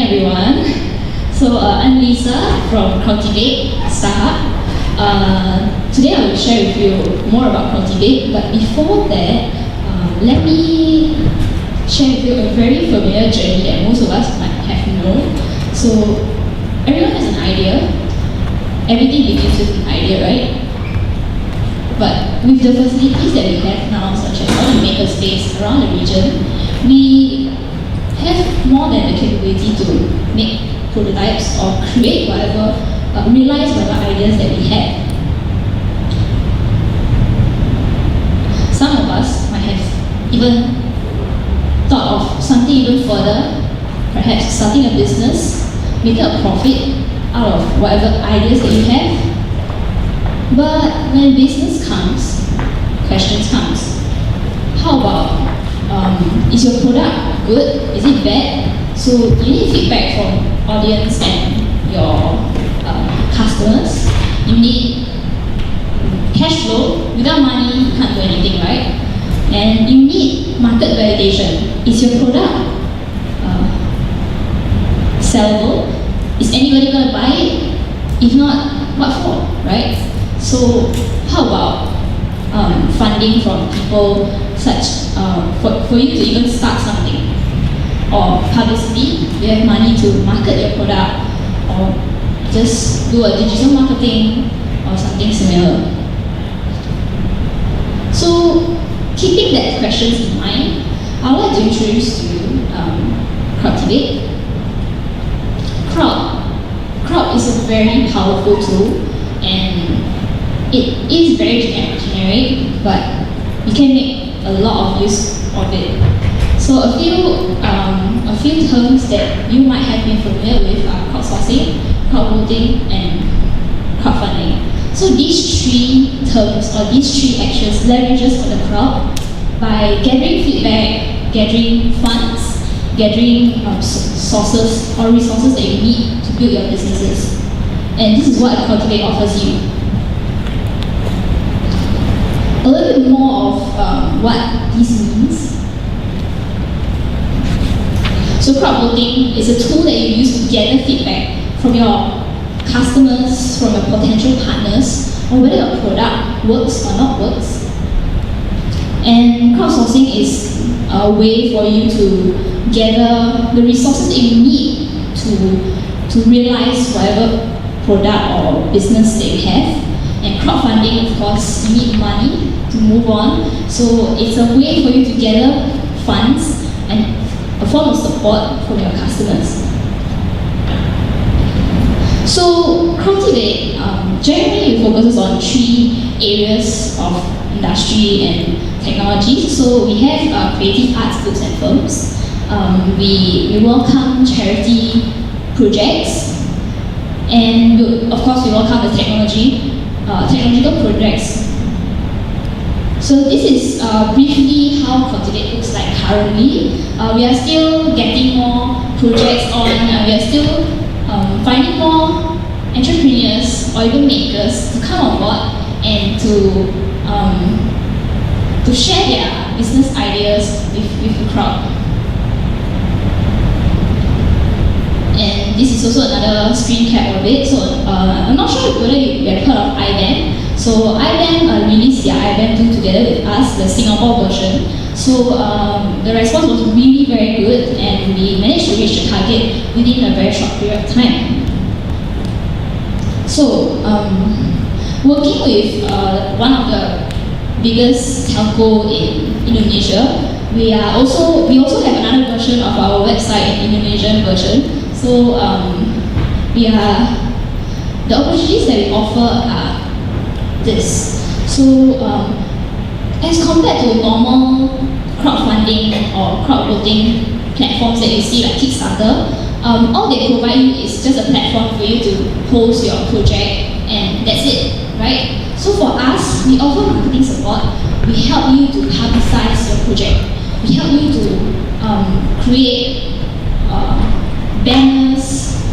everyone. So I'm Lisa from Crowdtivate, Starhub. Today I will share with you more about Crowdtivate, but before that, let me share with you a very familiar journey that most of us might have known. So everyone has an idea. Everything begins with an idea, right? But with the facilities that we have now, such as all the Makerspace around the region, we have more than the capability to make prototypes or create whatever, realize whatever ideas that we have. Some of us might have even thought of something even further, perhaps starting a business, making a profit out of whatever ideas that you have. But when business comes, questions comes. How about, is your product good? Is it bad? So you need feedback from audience and your customers. You need cash flow. Without money, you can't do anything, right? And you need market validation. Is your product sellable? Is anybody going to buy it? If not, what for, right? So how about funding from people such for you to even start something, or publicity? You have money to market your product, or just do a digital marketing or something similar. So keeping that questions in mind, I would like to introduce to you Crowdtivate. Crowd is a very powerful tool, and it is very generic, but you can make a lot of use of it. So a few terms that you might have been familiar with are crowdsourcing, crowdvoting, and crowdfunding. So these three terms or these three actions leverages on the crowd by gathering feedback, gathering funds, gathering sources or resources that you need to build your businesses. And this is what Crowdtivate offers you. A little bit more of what this means. So crowdvoting is a tool that you use to gather feedback from your customers, from your potential partners, on whether your product works or not works. And crowdsourcing is a way for you to gather the resources that you need to realize whatever product or business that you have. And crowdfunding, of course, you need money to move on. So it's a way for you to gather funds and a form of support from your customers. So Crowdtivate generally focuses on three areas of industry and technology. So we have creative arts groups and firms. We welcome charity projects, and of course we welcome the technological projects. So this is briefly how Crowdtivate looks like currently. We are still getting more projects on, we are still finding more entrepreneurs or even makers to come on board and to share their business ideas with the crowd. And this is also another screen cap of it. So I'm not sure whether you have heard of IBAN. So IBAN released their IBAN 2 together with us, the Singapore version. So the response was really very good, and we managed to reach the target within a very short period of time. So working with one of the biggest telco in Indonesia, we also have another version of our website, an Indonesian version. So the opportunities that we offer are this. So as compared to normal crowdfunding or crowdvoting platforms that you see like Kickstarter, all they provide you is just a platform for you to post your project, and that's it, right? So for us, we offer marketing support. We help you to publicize your project. We help you to create banners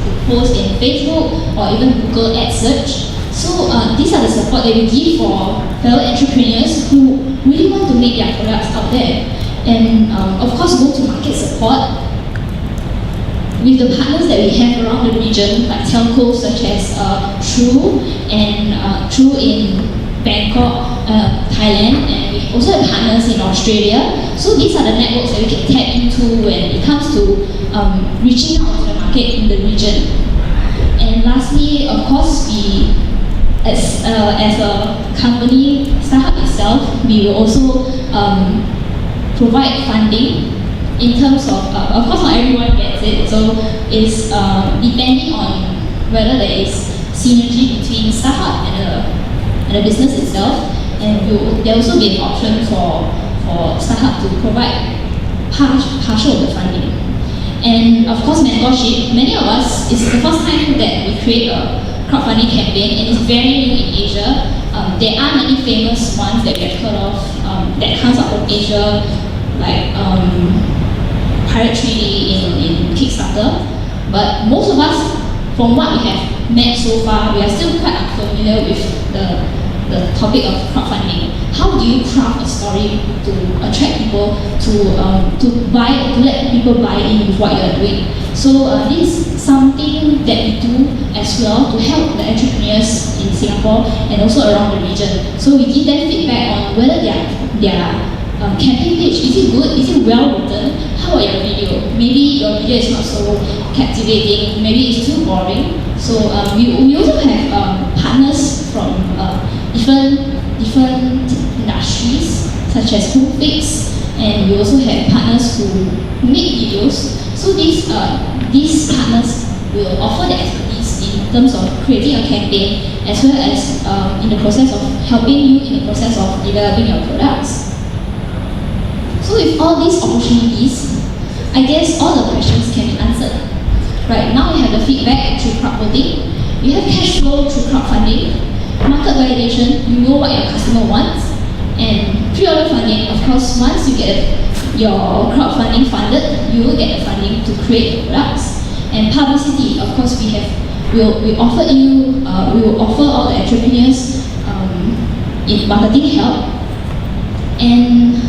to post in Facebook or even Google Ad search. So these are the support that we give for fellow entrepreneurs who really want to make their products out there. And of course, go to market support. with the partners that we have around the region, like telcos such as True in Bangkok, Thailand, and we also have partners in Australia. So these are the networks that we can tap into when it comes to reaching out to the market in the region. And lastly, of course, we, as a company, Starhub itself, we will also provide funding in terms of course not everyone gets it, so it's depending on whether there is synergy between Starhub and the business itself, and there will also be an option for Starhub to provide partial of the funding. And of course mentorship. Many of us, it's the first time that we create a crowdfunding campaign, and it's very new in Asia. There are many famous ones that we have heard of that comes out of Asia, like Tjide in Kickstarter. But most of us, from what we have met so far, we are still quite unfamiliar with the topic of crowdfunding. How do you craft a story to attract people to let people buy in with what you are doing? So this is something that we do as well to help the entrepreneurs in Singapore and also around the region. So we give them feedback on whether their campaign page, is it good, is it well written, how about your video? Maybe your video is not so captivating, maybe it's too boring. So we also have partners from different industries such as Home Fix, and we also have partners who make videos. So these partners will offer the expertise in terms of creating a campaign, as well as in the process of helping you in the process of developing your products. So with all these opportunities, I guess all the questions can be answered. Right now we have the feedback through crowdvoting, we have cash flow through crowdfunding, market validation, you know what your customer wants, and pre-order funding. Of course, once you get your crowdfunding funded, you will get the funding to create the products. And publicity, of course, we will offer all the entrepreneurs in marketing help. And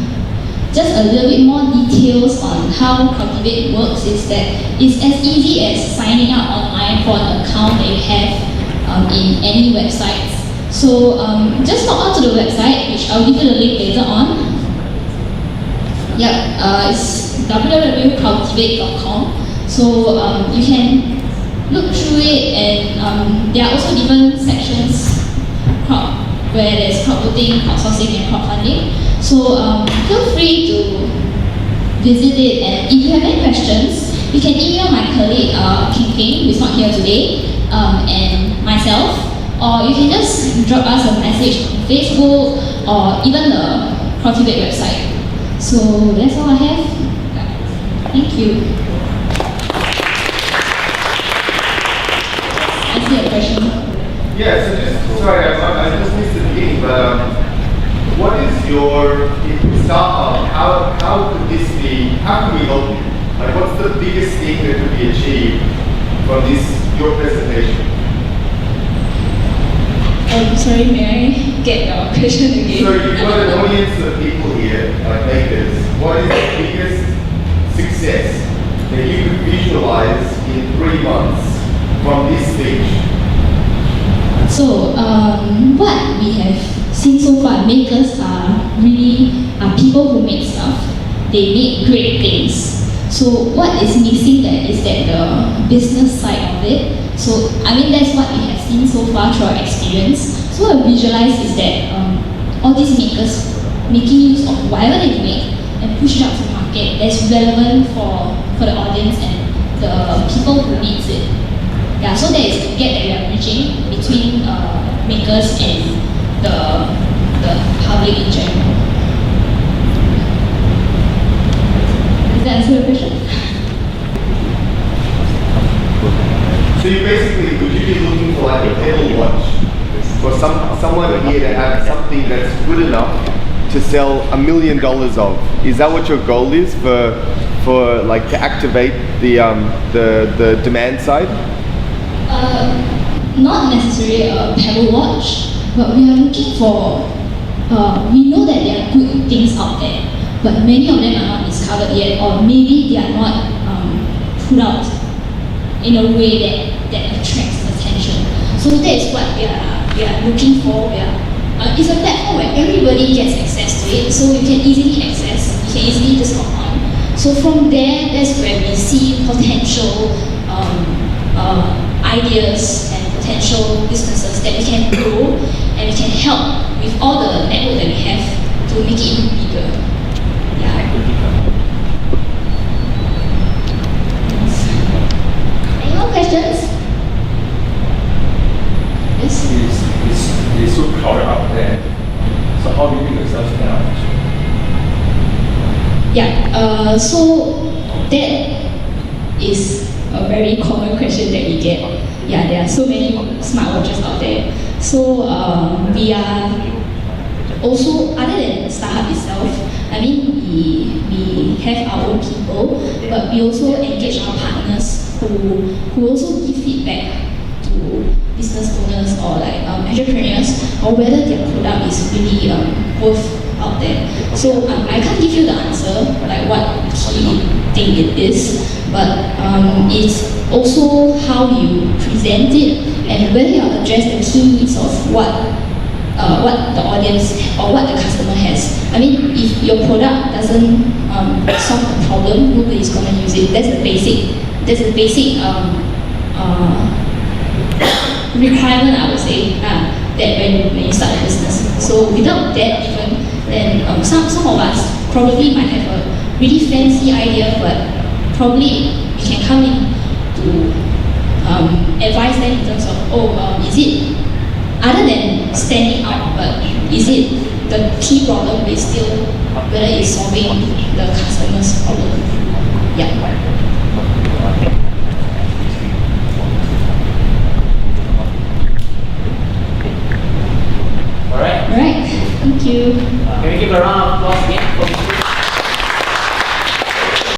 just a little bit more details on how Crowdtivate works is that it's as easy as signing up online for an account that you have in any websites. So just log on to the website, which I'll give you the link later on. It's www.crowdtivate.com. So you can look through it, and there are also different sections where there's crowdvoting, crowdsourcing, and crowdfunding. So feel free to visit it, and if you have any questions, you can email my colleague King, who is not here today, and myself, or you can just drop us a message on Facebook or even the Crowdtivate website. So that's all I have. Thank you. I see a question. Yeah, so I just missed the beginning, but what is your Starhub? How could this be? How can we help you? Like, what's the biggest thing that could be achieved from your presentation? Sorry, may I get your question again? So you've got an audience of people here, like makers. What is the biggest success that you could visualize in 3 months from this speech? So what we have seen so far, makers are people who make stuff. They make great things. So what is missing there is that the business side of it. So I mean, that's what we have seen so far through our experience. So what I visualize is that all these makers making use of whatever they make and push it out to the market that's relevant for the audience and the people who needs it. Yeah, so there is a gap that we are bridging between makers and the public in general. Does that answer your question? So you basically, would you be looking for like a Pebble watch? For someone here to have something that's good enough to sell $1 million of? Is that what your goal is for like to activate the demand side? Not necessarily a Pebble watch, but we are looking for, we know that there are good things out there, but many of them are not discovered yet, or maybe they are not put out in a way that attracts attention. So that is what we are looking for. It's a platform where everybody gets access to it, so you can easily access, you can easily just log on. So from there, that's where we see potential ideas and potential businesses that we can grow, and we can help with all the network that we have to make it even bigger. Yeah. Any more questions? Yes? It's so crowded out there. So how do you make yourself stand out? Yeah, so that is a very common question that we get. Yeah, there are so many smartwatches out there. So we are also, other than Starhub itself, I mean, we have our own people, but we also engage our partners who also give feedback to business owners or like entrepreneurs, or whether their product is really worth out there. So I can't give you the answer, like what key thing it is, but it's also how you present it and whether you address the key needs of what the audience or what the customer has. I mean, if your product doesn't solve the problem, nobody's gonna use it. That's the basic requirement, I would say, that when you start a business. So without that even, then some of us probably might have a really fancy idea, but probably we can come in to advise them in terms of, is it, other than standing out, but is it the key problem is still whether it's solving the customer's problem? Yeah. Alright. Alright, thank you. Can we give a round of applause again?